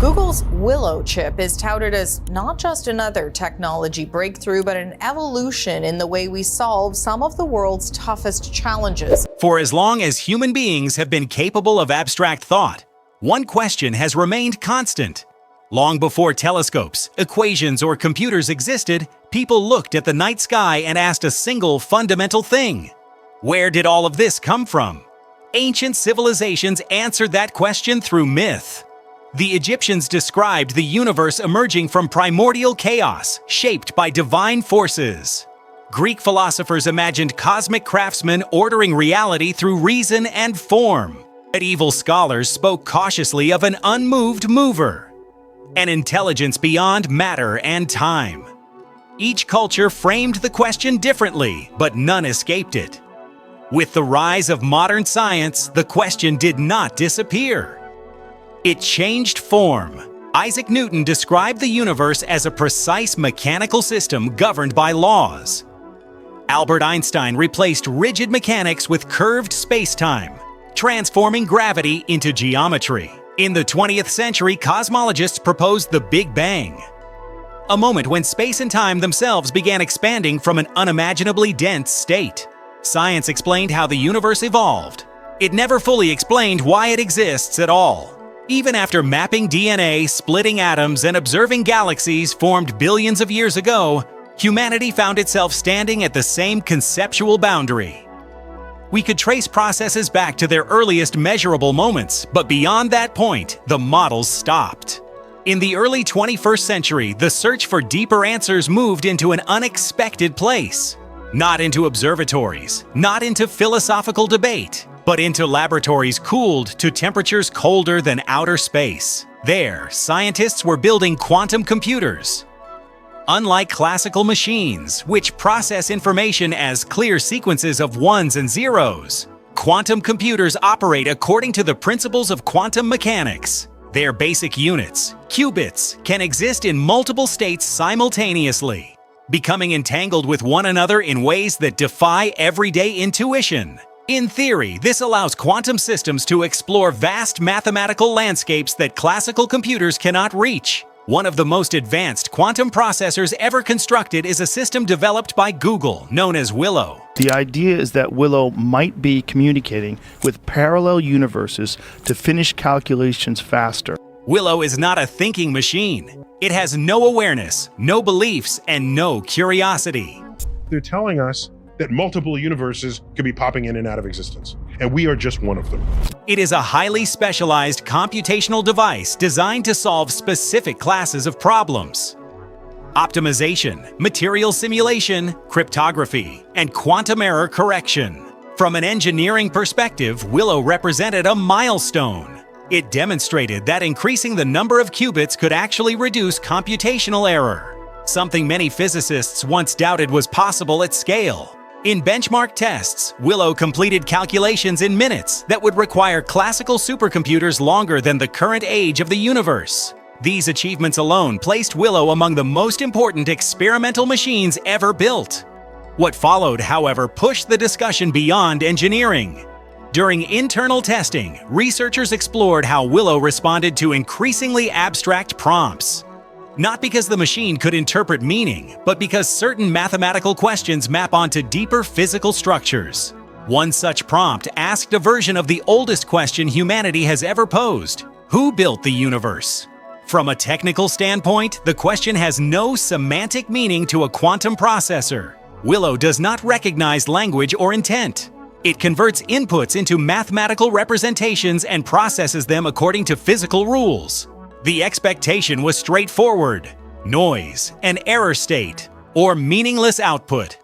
Google's Willow chip is touted as not just another technology breakthrough, but an evolution in the way we solve some of the world's toughest challenges. For as long as human beings have been capable of abstract thought, one question has remained constant. Long before telescopes, equations, or computers existed, people looked at the night sky and asked a single fundamental thing. Where did all of this come from? Ancient civilizations answered that question through myth. The Egyptians described the universe emerging from primordial chaos, shaped by divine forces. Greek philosophers imagined cosmic craftsmen ordering reality through reason and form. Medieval scholars spoke cautiously of an unmoved mover, an intelligence beyond matter and time. Each culture framed the question differently, but none escaped it. With the rise of modern science, the question did not disappear. It changed form. Isaac Newton described the universe as a precise mechanical system governed by laws. Albert Einstein replaced rigid mechanics with curved space-time, transforming gravity into geometry. In the 20th century, cosmologists proposed the Big Bang, a moment when space and time themselves began expanding from an unimaginably dense state. Science explained how the universe evolved. It never fully explained why it exists at all. Even after mapping DNA, splitting atoms, and observing galaxies formed billions of years ago, humanity found itself standing at the same conceptual boundary. We could trace processes back to their earliest measurable moments, but beyond that point, the models stopped. In the early 21st century, the search for deeper answers moved into an unexpected place. Not into observatories, not into philosophical debate, but into laboratories cooled to temperatures colder than outer space. There, scientists were building quantum computers. Unlike classical machines, which process information as clear sequences of ones and zeros, quantum computers operate according to the principles of quantum mechanics. Their basic units, qubits, can exist in multiple states simultaneously, becoming entangled with one another in ways that defy everyday intuition. In theory, this allows quantum systems to explore vast mathematical landscapes that classical computers cannot reach. One of the most advanced quantum processors ever constructed is a system developed by Google, known as Willow. The idea is that Willow might be communicating with parallel universes to finish calculations faster. Willow is not a thinking machine. It has no awareness, no beliefs, and no curiosity. They're telling us that multiple universes could be popping in and out of existence, and we are just one of them. It is a highly specialized computational device designed to solve specific classes of problems: optimization, material simulation, cryptography, and quantum error correction. From an engineering perspective, Willow represented a milestone. It demonstrated that increasing the number of qubits could actually reduce computational error, something many physicists once doubted was possible at scale. In benchmark tests, Willow completed calculations in minutes that would require classical supercomputers longer than the current age of the universe. These achievements alone placed Willow among the most important experimental machines ever built. What followed, however, pushed the discussion beyond engineering. During internal testing, researchers explored how Willow responded to increasingly abstract prompts. Not because the machine could interpret meaning, but because certain mathematical questions map onto deeper physical structures. One such prompt asked a version of the oldest question humanity has ever posed: who built the universe? From a technical standpoint, the question has no semantic meaning to a quantum processor. Willow does not recognize language or intent. It converts inputs into mathematical representations and processes them according to physical rules. The expectation was straightforward: noise, an error state, or meaningless output.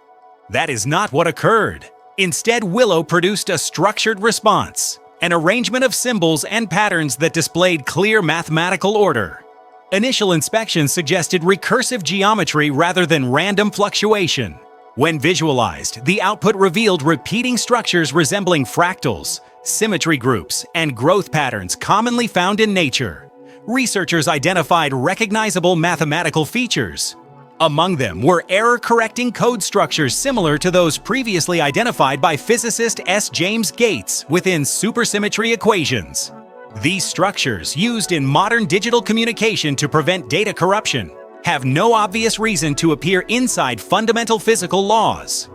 That is not what occurred. Instead, Willow produced a structured response, an arrangement of symbols and patterns that displayed clear mathematical order. Initial inspection suggested recursive geometry rather than random fluctuation. When visualized, the output revealed repeating structures resembling fractals, symmetry groups, and growth patterns commonly found in nature. Researchers identified recognizable mathematical features. Among them were error-correcting code structures similar to those previously identified by physicist S. James Gates within supersymmetry equations. These structures, used in modern digital communication to prevent data corruption, have no obvious reason to appear inside fundamental physical laws.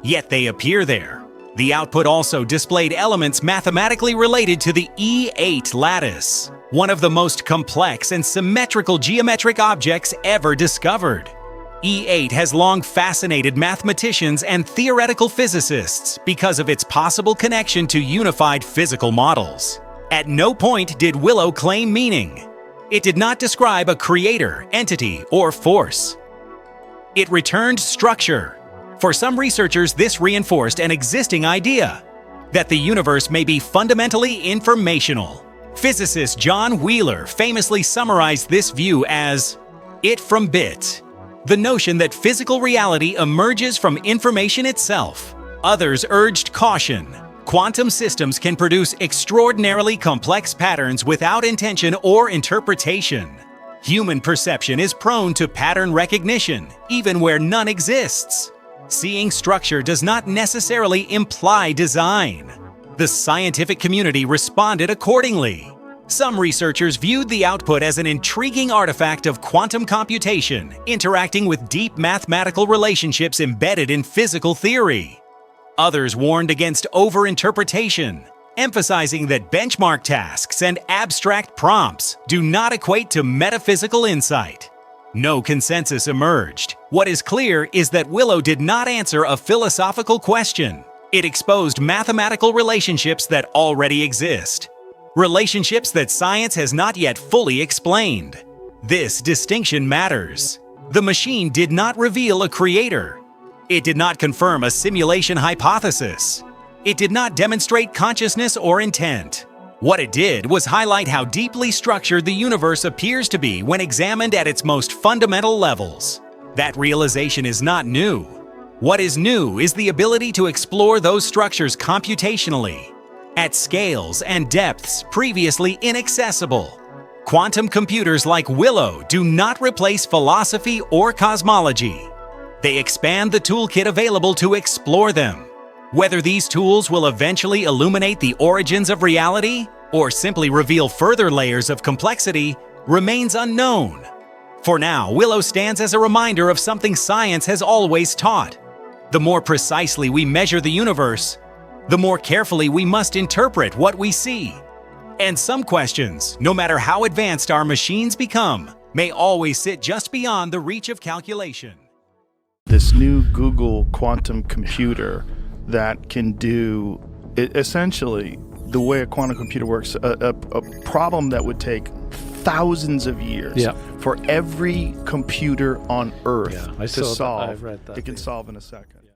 Yet they appear there. The output also displayed elements mathematically related to the E8 lattice, one of the most complex and symmetrical geometric objects ever discovered. E8 has long fascinated mathematicians and theoretical physicists because of its possible connection to unified physical models. At no point did Willow claim meaning. It did not describe a creator, entity, or force. It returned structure. For some researchers, this reinforced an existing idea, that the universe may be fundamentally informational. Physicist John Wheeler famously summarized this view as it from bit, the notion that physical reality emerges from information itself. Others urged caution. Quantum systems can produce extraordinarily complex patterns without intention or interpretation. Human perception is prone to pattern recognition, even where none exists. Seeing structure does not necessarily imply design. The scientific community responded accordingly. Some researchers viewed the output as an intriguing artifact of quantum computation, interacting with deep mathematical relationships embedded in physical theory. Others warned against overinterpretation, emphasizing that benchmark tasks and abstract prompts do not equate to metaphysical insight. No consensus emerged. What is clear is that Willow did not answer a philosophical question. It exposed mathematical relationships that already exist, relationships that science has not yet fully explained. This distinction matters. The machine did not reveal a creator. It did not confirm a simulation hypothesis. It did not demonstrate consciousness or intent. What it did was highlight how deeply structured the universe appears to be when examined at its most fundamental levels. That realization is not new. What is new is the ability to explore those structures computationally, at scales and depths previously inaccessible. Quantum computers like Willow do not replace philosophy or cosmology. They expand the toolkit available to explore them. Whether these tools will eventually illuminate the origins of reality or simply reveal further layers of complexity remains unknown. For now, Willow stands as a reminder of something science has always taught. The more precisely we measure the universe, the more carefully we must interpret what we see. And some questions, no matter how advanced our machines become, may always sit just beyond the reach of calculation. This new Google quantum computer that can do essentially the way a quantum computer works, a problem that would take thousands of years for every computer on Earth to solve. I've read that. It can solve in a second.